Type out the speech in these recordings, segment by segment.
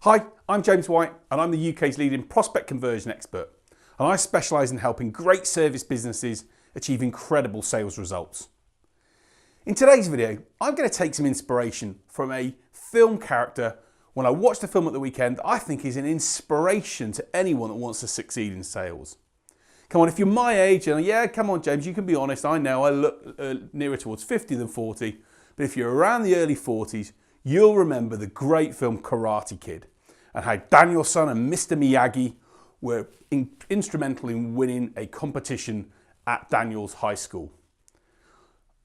Hi, I'm James White and I'm the UK's leading prospect conversion expert, and I specialise in helping great service businesses achieve incredible sales results. In today's video, I'm going to take some inspiration from a film character when I watched the film at the weekend that I think is an inspiration to anyone that wants to succeed in sales. Come on, if you're my age, and yeah, come on James, you can be honest, I know I look nearer towards 50 than 40, but if you're around the early 40s, you'll remember the great film Karate Kid and how Daniel-San and Mr. Miyagi were instrumental in winning a competition at Daniel's high school.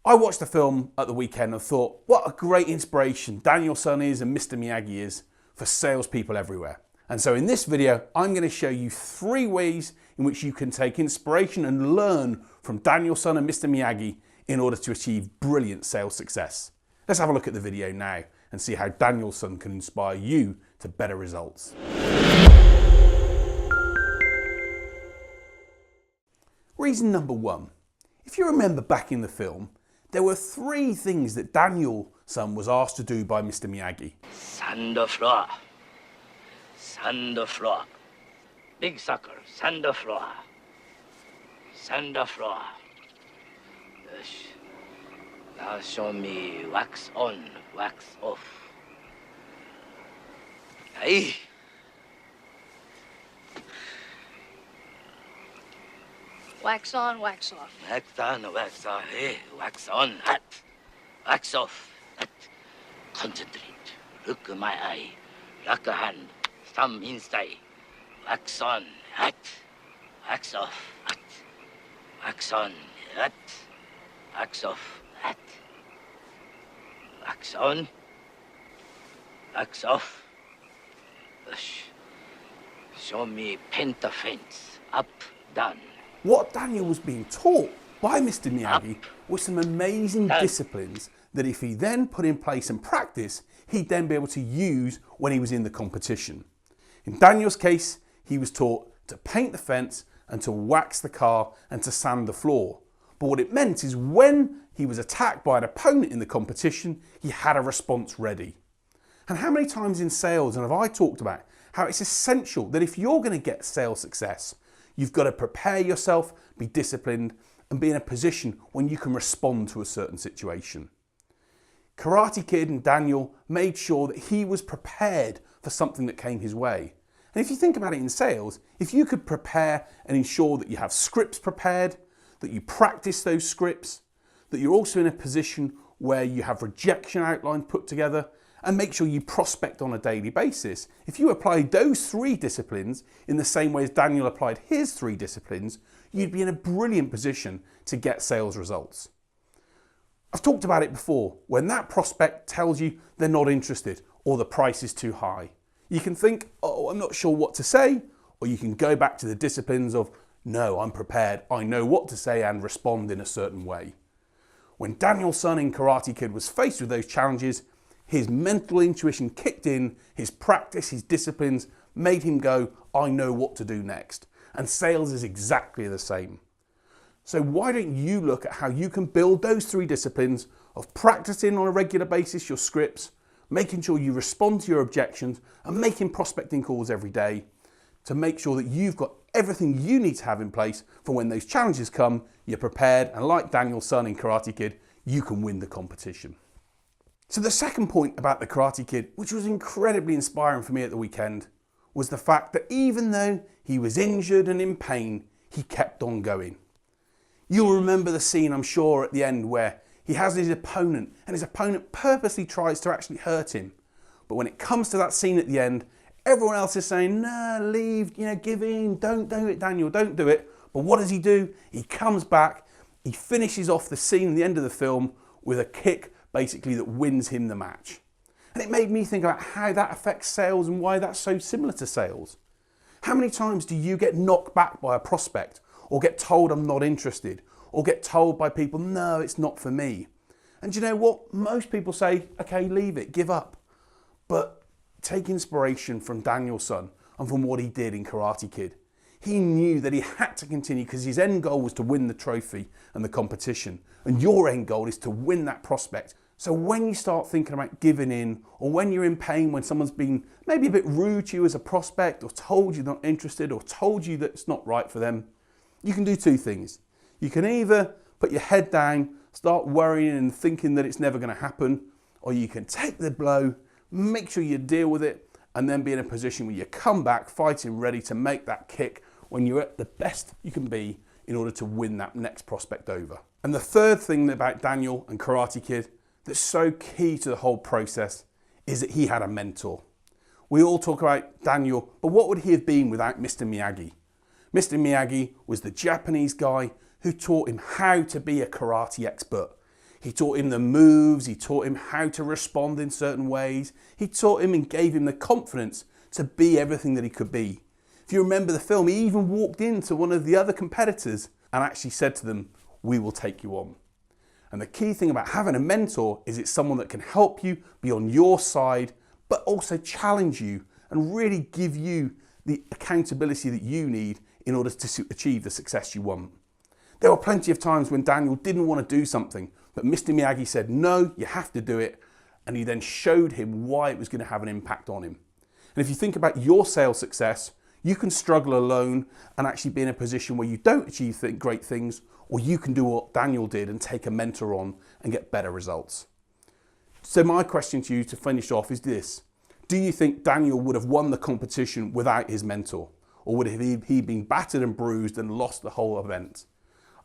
I watched the film at the weekend and thought, what a great inspiration Daniel-San is and Mr. Miyagi is for salespeople everywhere. And so in this video, I'm going to show you 3 ways in which you can take inspiration and learn from Daniel-San and Mr. Miyagi in order to achieve brilliant sales success. Let's have a look at the video now and see how Daniel-San can inspire you to better results. Reason number 1. If you remember back in the film, there were 3 things that Daniel-San was asked to do by Mr. Miyagi. Sand the floor. Sand the floor. Big sucker, sand the floor. Sand the floor. Yes. Now show me wax on, wax off. Hey. Wax on, wax off. Wax on, wax off. Hey, wax on, hot. Wax off, hot. Concentrate. Look at my eye. Lock a hand. Thumb inside. Wax on, hot. Wax off, hot. Wax on, hot. Wax off, hot. Wax on. Wax off. Show me paint the fence. Up, down. What Daniel was being taught by Mr. Miyagi was some amazing disciplines that if he then put in place and practice, he'd then be able to use when he was in the competition. In Daniel's case, he was taught to paint the fence and to wax the car and to sand the floor. But what it meant is when he was attacked by an opponent in the competition, he had a response ready. And how many times in sales, and have I talked about how it's essential that if you're going to get sales success, you've got to prepare yourself, be disciplined, and be in a position when you can respond to a certain situation. Karate Kid and Daniel made sure that he was prepared for something that came his way. And if you think about it in sales, if you could prepare and ensure that you have scripts prepared, that you practice those scripts, that you're also in a position where you have rejection outline put together, and make sure you prospect on a daily basis. If you applied those 3 disciplines in the same way as Daniel applied his 3 disciplines, you'd be in a brilliant position to get sales results. I've talked about it before. When that prospect tells you they're not interested or the price is too high, you can think, oh, I'm not sure what to say, or you can go back to the disciplines of, no, I'm prepared, I know what to say and respond in a certain way. When Daniel-San in Karate Kid was faced with those challenges, his mental intuition kicked in, his practice, his disciplines made him go, I know what to do next. And sales is exactly the same. So why don't you look at how you can build those 3 disciplines of practicing on a regular basis your scripts, making sure you respond to your objections, and making prospecting calls every day to make sure that you've got everything you need to have in place for when those challenges come, you're prepared, and like Daniel-San in Karate Kid, you can win the competition. So the second point about the Karate Kid, which was incredibly inspiring for me at the weekend, was the fact that even though he was injured and in pain, he kept on going. You'll remember the scene, I'm sure, at the end where he has his opponent and his opponent purposely tries to actually hurt him. But when it comes to that scene at the end, everyone else is saying, no, leave, give in, don't do it, Daniel, don't do it. But what does he do? He comes back, he finishes off the scene at the end of the film with a kick basically that wins him the match. And it made me think about how that affects sales and why that's so similar to sales. How many times do you get knocked back by a prospect, or get told I'm not interested, or get told by people, no, it's not for me? And do you know what? Most people say, okay, leave it, give up. But take inspiration from Daniel-San and from what he did in Karate Kid. He knew that he had to continue because his end goal was to win the trophy and the competition. And your end goal is to win that prospect So when you start thinking about giving in, or when you're in pain, when someone's been maybe a bit rude to you as a prospect, or told you they're not interested, or told you that it's not right for them, you can do two things. You can either put your head down, start worrying and thinking that it's never going to happen, or you can take the blow, make sure you deal with it, and then be in a position where you come back fighting ready to make that kick when you're at the best you can be in order to win that next prospect over. And the third thing about Daniel and Karate Kid that's so key to the whole process is that he had a mentor. We all talk about Daniel, but what would he have been without Mr. Miyagi? Mr. Miyagi was the Japanese guy who taught him how to be a karate expert. He taught him the moves, he taught him how to respond in certain ways. He taught him and gave him the confidence to be everything that he could be. If you remember the film, he even walked into one of the other competitors and actually said to them, "We will take you on." And the key thing about having a mentor is it's someone that can help you be on your side, but also challenge you and really give you the accountability that you need in order to achieve the success you want. There were plenty of times when Daniel didn't want to do something, but Mr. Miyagi said, "No, you have to do it." And he then showed him why it was going to have an impact on him. And if you think about your sales success, you can struggle alone and actually be in a position where you don't achieve great things, or you can do what Daniel did and take a mentor on and get better results. So my question to you to finish off is this. Do you think Daniel would have won the competition without his mentor? Or would he been battered and bruised and lost the whole event?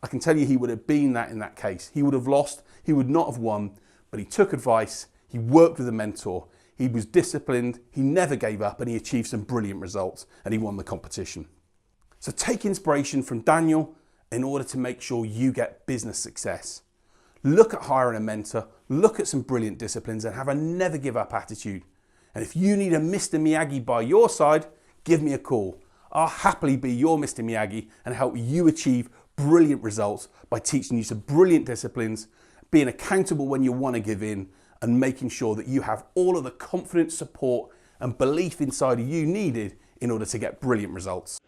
I can tell you he would have been that in that case. He would have lost, he would not have won, but he took advice, he worked with a mentor, he was disciplined, he never gave up, and he achieved some brilliant results, and he won the competition. So take inspiration from Daniel in order to make sure you get business success. Look at hiring a mentor, look at some brilliant disciplines, and have a never give up attitude. And if you need a Mr. Miyagi by your side, give me a call. I'll happily be your Mr. Miyagi and help you achieve brilliant results by teaching you some brilliant disciplines, being accountable when you want to give in, and making sure that you have all of the confidence, support, and belief inside of you needed in order to get brilliant results.